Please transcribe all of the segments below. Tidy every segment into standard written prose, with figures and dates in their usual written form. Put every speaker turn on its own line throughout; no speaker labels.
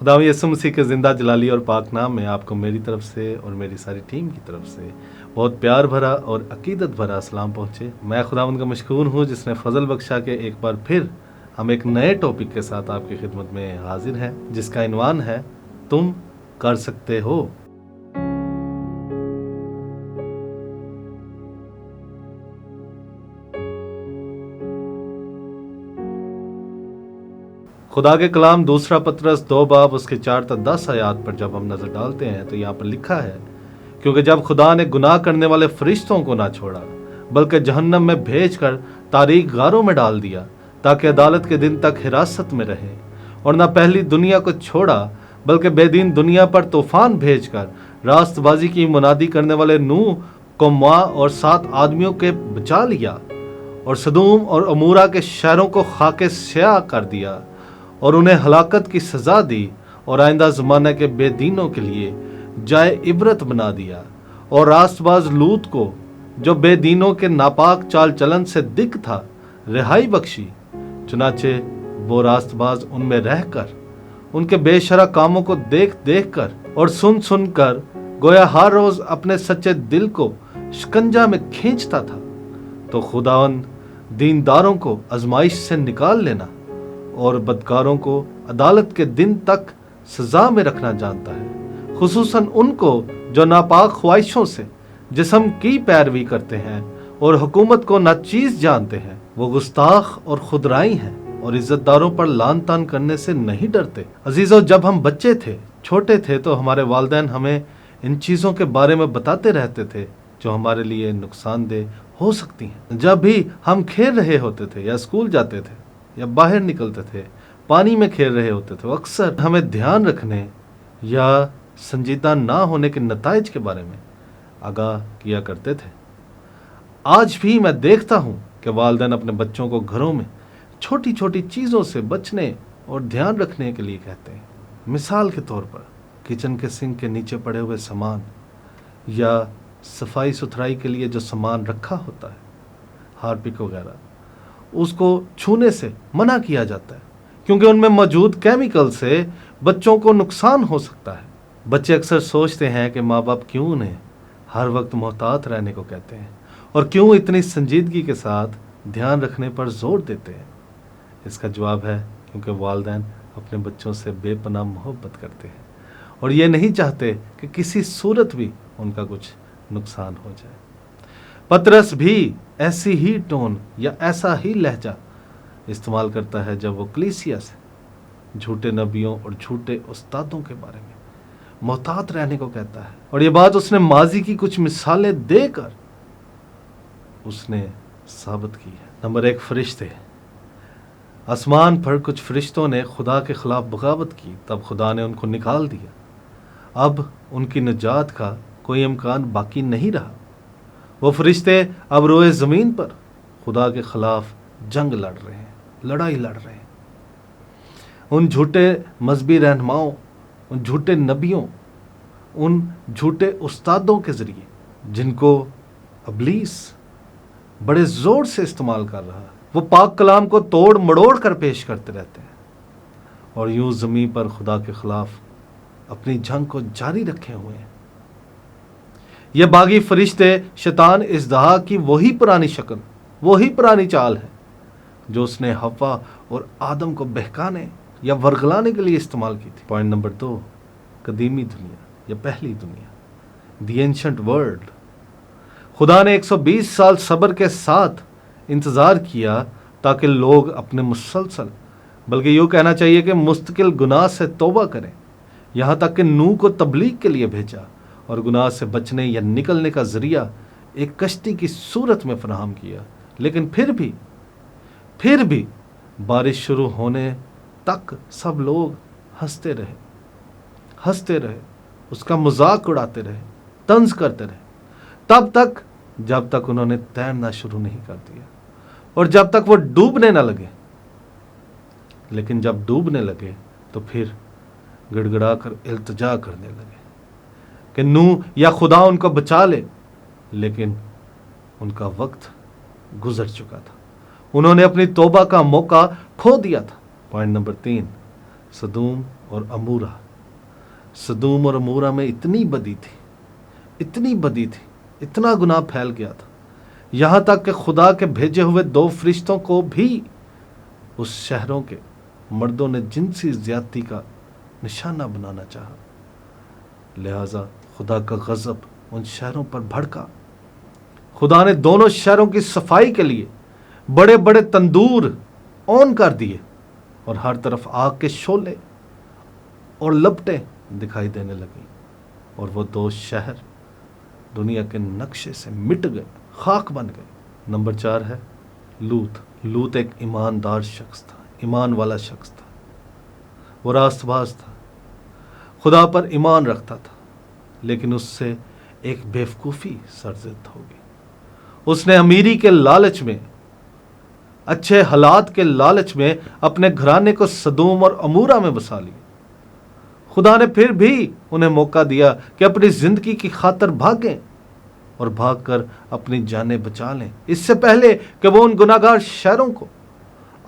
खुदा यसु मसीह के ज़िंदा जलाली और पाक नाम में आपको मेरी तरफ से और मेरी सारी टीम की तरफ से बहुत प्यार भरा और अकीदत भरा सलाम पहुँचे। मैं खुदावंद का मशकूर हूँ जिसने फजल बख्शा के एक बार फिर हम एक नए टॉपिक के साथ आपकी खिदमत में हाजिर हैं, जिसका इन्वान है तुम कर सकते हो। खुदा के कलाम दूसरा पतरस 2 बाब उसके 4 तक 10 आयात पर जब हम नजर डालते हैं तो यहाँ पर लिखा है, क्योंकि जब खुदा ने गुनाह करने वाले फरिश्तों को ना छोड़ा बल्कि जहन्नम में भेजकर तारीक गारों में डाल दिया ताकि अदालत के दिन तक हिरासत में रहे, और ना पहली दुनिया को छोड़ा बल्कि बेदीन दुनिया पर तूफान भेजकर रास्तबाजी की मुनादी करने वाले नूह को माँ और 7 आदमियों के बचा लिया, और सदूम और अमूरा के शहरों को खाके स्याह कर दिया और उन्हें हलाकत की सजा दी, और आइंदा ज़माने के बेदीनों के लिए जाए इबरत बना दिया, और रास्तबाज लूत को जो बेदीनों के नापाक चाल चलन से दिक था रिहाई बख्शी। चुनाचे वो रास्तबाज उनमें रहकर उनके बेशरा कामों को देख देख कर और सुन सुन कर गोया हर रोज अपने सच्चे दिल को शिकंजा में खींचता था। तो खुदावंद दीनदारों को आजमाइश से निकाल लेना और बदकारों को अदालत के दिन तक सजा में रखना जानता है, खुसूसन उनको जो नापाक ख्वाहिशों से जिस्म की पैरवी करते हैं और हुकूमत को नाचीज जानते हैं। वो गुस्ताख और खुदराई हैं और इज्जतदारों पर लान तान करने से नहीं डरते। अजीजों, जब हम बच्चे थे, छोटे थे, तो हमारे वालिदैन हमें इन चीज़ों के बारे में बताते रहते थे जो हमारे लिए नुकसानदेह हो सकती हैं। जब भी हम खेल रहे होते थे या स्कूल जाते थे या बाहर निकलते थे, पानी में खेल रहे होते थे, अक्सर हमें ध्यान रखने या संजीदा ना होने के नताइज के बारे में आगाह किया करते थे। आज भी मैं देखता हूँ कि वालिदैन अपने बच्चों को घरों में छोटी छोटी चीज़ों से बचने और ध्यान रखने के लिए कहते हैं। मिसाल के तौर पर किचन के सिंक के नीचे पड़े हुए सामान या सफाई सुथराई के लिए जो सामान रखा होता है, हार्पिक वगैरह, उसको छूने से मना किया जाता है क्योंकि उनमें मौजूद केमिकल से बच्चों को नुकसान हो सकता है। बच्चे अक्सर सोचते हैं कि माँ बाप क्यों उन्हें हर वक्त मोहतात रहने को कहते हैं और क्यों इतनी संजीदगी के साथ ध्यान रखने पर जोर देते हैं। इसका जवाब है क्योंकि वालिदैन अपने बच्चों से बेपनाह मोहब्बत करते हैं और ये नहीं चाहते कि किसी सूरत भी उनका कुछ नुकसान हो जाए। पतरस भी ऐसी ही टोन या ऐसा ही लहजा इस्तेमाल करता है जब वो कलीसिया से झूठे नबियों और झूठे उस्तादों के बारे में मोहतात रहने को कहता है, और ये बात उसने माजी की कुछ मिसालें देकर उसने साबित की है। नंबर 1, फरिश्ते। आसमान पर कुछ फरिश्तों ने खुदा के खिलाफ बगावत की, तब खुदा ने उनको निकाल दिया। अब उनकी निजात का कोई इम्कान बाकी नहीं रहा। वो फरिश्ते अब रोए ज़मीन पर खुदा के खिलाफ जंग लड़ रहे हैं, लड़ाई लड़ रहे हैं। उन झूठे मजहबी रहनुमाओं, उन झूठे नबियों, उन झूठे उस्तादों के ज़रिए जिनको इब्लीस बड़े ज़ोर से इस्तेमाल कर रहा है, वो पाक कलाम को तोड़ मड़ोड़ कर पेश करते रहते हैं और यूं ज़मीन पर खुदा के खिलाफ अपनी जंग को जारी रखे हुए हैं। ये बागी फरिश्ते शैतान इज़दहा की वही पुरानी शक्ल, वही पुरानी चाल है जो उसने हव्वा और आदम को बहकाने या वर्गलाने के लिए इस्तेमाल की थी। पॉइंट नंबर 2, कदीमी दुनिया या पहली दुनिया, द एंशंट वर्ल्ड। खुदा ने 120 साल सब्र के साथ इंतज़ार किया ताकि लोग अपने मुसलसल, बल्कि यूँ कहना चाहिए कि मुस्तकिल गुनाह से तौबा करें। यहाँ तक कि नूह को तबलीग के लिए भेजा और गुनाह से बचने या निकलने का ज़रिया एक कश्ती की सूरत में फराहम किया। लेकिन फिर भी बारिश शुरू होने तक सब लोग हंसते रहे, उसका मजाक उड़ाते रहे, तंज करते रहे, तब तक जब तक उन्होंने तैरना शुरू नहीं कर दिया और जब तक वो डूबने न लगे। लेकिन जब डूबने लगे तो फिर गिड़गिड़ा कर इल्तिजा करने लगे कि नूह या खुदा उनको बचा ले, लेकिन उनका वक्त गुजर चुका था। उन्होंने अपनी तौबा का मौका खो दिया था। पॉइंट नंबर 3, सदूम اور امورا. سدوم اور امورا میں اتنی بدی تھی, اتنا گناہ پھیل گیا تھا, یہاں تک کہ خدا کے بھیجے ہوئے 2 فرشتوں کو بھی اس شہروں کے مردوں نے جنسی زیادتی کا نشانہ بنانا چاہا. لہذا خدا کا غضب ان شہروں پر بھڑکا. خدا نے دونوں شہروں کی صفائی کے لیے بڑے بڑے تندور آن کر دیے اور ہر طرف آگ کے شعلے اور لپٹیں دکھائی دینے لگیں, اور وہ 2 شہر دنیا کے نقشے سے مٹ گئے, خاک بن گئے. نمبر 4 ہے لوط ایک ایماندار شخص تھا, ایمان والا شخص تھا. وہ راست باز تھا, خدا پر ایمان رکھتا تھا, لیکن اس سے ایک بیوقوفی سرزد ہو گئی. اس نے امیری کے لالچ میں, اچھے حالات کے لالچ میں اپنے گھرانے کو سدوم اور امورا میں بسا لیا. خدا نے پھر بھی انہیں موقع دیا کہ اپنی زندگی کی خاطر بھاگیں اور بھاگ کر اپنی جانیں بچا لیں, اس سے پہلے کہ وہ ان گناہگار شہروں کو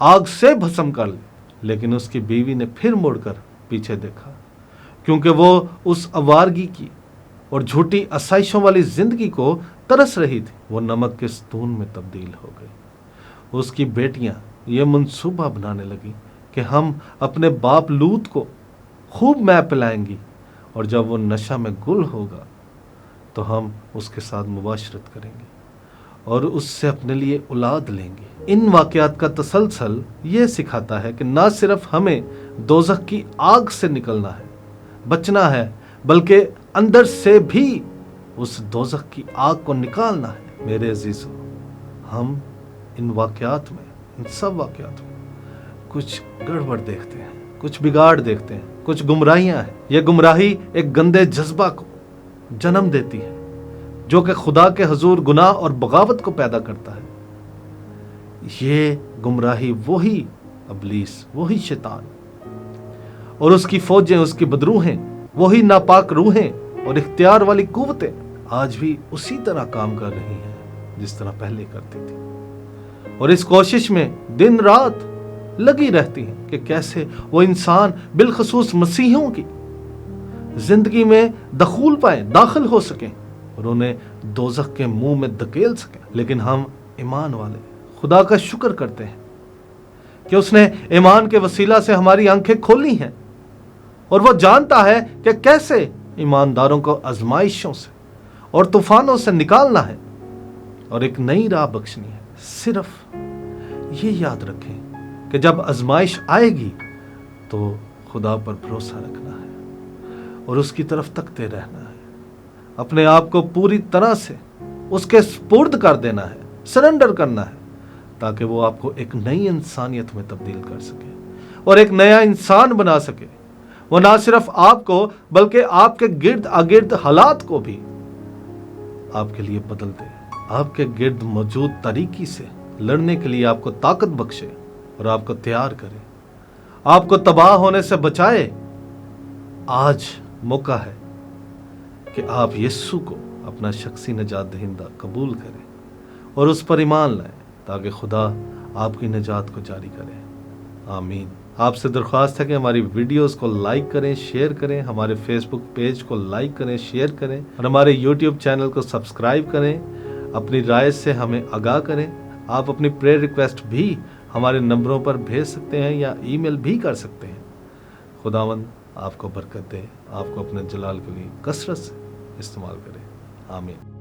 آگ سے بھسم کر لیں. لیکن اس کی بیوی نے پھر مڑ کر پیچھے دیکھا, کیونکہ وہ اس آوارگی کی اور جھوٹی آسائشوں والی زندگی کو ترس رہی تھی. وہ نمک کے ستون میں تبدیل ہو گئی. اس کی بیٹیاں یہ منصوبہ بنانے لگی کہ ہم اپنے باپ لوط کو خوب مے پلائیں گی, اور جب وہ نشہ میں گل ہوگا تو ہم اس کے ساتھ مباشرت کریں گے اور اس سے اپنے لیے اولاد لیں گے. ان واقعات کا تسلسل یہ سکھاتا ہے کہ نہ صرف ہمیں دوزخ کی آگ سے نکلنا ہے, بچنا ہے, بلکہ اندر سے بھی اس دوزخ کی آگ کو نکالنا ہے. میرے عزیزو, ہم ان سب واقعات میں کچھ گڑبڑ دیکھتے ہیں, کچھ بگاڑ دیکھتے ہیں, کچھ گمراہیاں ہیں. یہ گمراہی ایک گندے جذبہ کو جنم دیتی ہے جو کہ خدا کے حضور گناہ اور بغاوت کو پیدا کرتا ہے. یہ گمراہی وہی ابلیس, وہی شیطان اور اس کی فوجیں, اس کی بدروحیں, وہی ناپاک روحیں اور اختیار والی قوتیں آج بھی اسی طرح کام کر رہی ہیں جس طرح پہلے کرتی تھی, اور اس کوشش میں دن رات لگی رہتی ہیں کہ کیسے وہ انسان, بالخصوص مسیحیوں کی زندگی میں داخل ہو سکیں اور انہیں دوزخ کے منہ میں دھکیل سکیں. لیکن ہم ایمان والے خدا کا شکر کرتے ہیں کہ اس نے ایمان کے وسیلہ سے ہماری آنکھیں کھولی ہیں, اور وہ جانتا ہے کہ کیسے ایمانداروں کو آزمائشوں سے اور طوفانوں سے نکالنا ہے اور ایک نئی راہ بخشنی ہے. صرف یہ یاد رکھیں کہ جب آزمائش آئے گی تو خدا پر بھروسہ رکھنا ہے اور اس کی طرف تکتے رہنا ہے, اپنے آپ کو پوری طرح سے اس کے سپرد کر دینا ہے, سرنڈر کرنا ہے, تاکہ وہ آپ کو ایک نئی انسانیت میں تبدیل کر سکے اور ایک نیا انسان بنا سکے. وہ نہ صرف آپ کو بلکہ آپ کے گرد حالات کو بھی آپ کے لیے بدل دے, آپ کے گرد موجود طریقے سے لڑنے کے لیے آپ کو طاقت بخشے اور آپ کو تیار کرے, آپ کو تباہ ہونے سے بچائے. آج موقع ہے کہ آپ یسوع کو اپنا شخصی نجات دہندہ قبول کریں اور اس پر ایمان لائیں تاکہ خدا آپ کی نجات کو جاری کرے. آمین. آپ سے درخواست ہے کہ ہماری ویڈیوز کو لائک کریں, شیئر کریں, ہمارے فیس بک پیج کو لائک کریں, شیئر کریں, اور ہمارے یوٹیوب چینل کو سبسکرائب کریں. اپنی رائے سے ہمیں آگاہ کریں. آپ اپنی پریئر ریکویسٹ بھی ہمارے نمبروں پر بھیج سکتے ہیں یا ای میل بھی کر سکتے ہیں. خداوند آپ کو برکت دے, آپ کو اپنے جلال کے لیے کثرت سے استعمال کرے. آمین.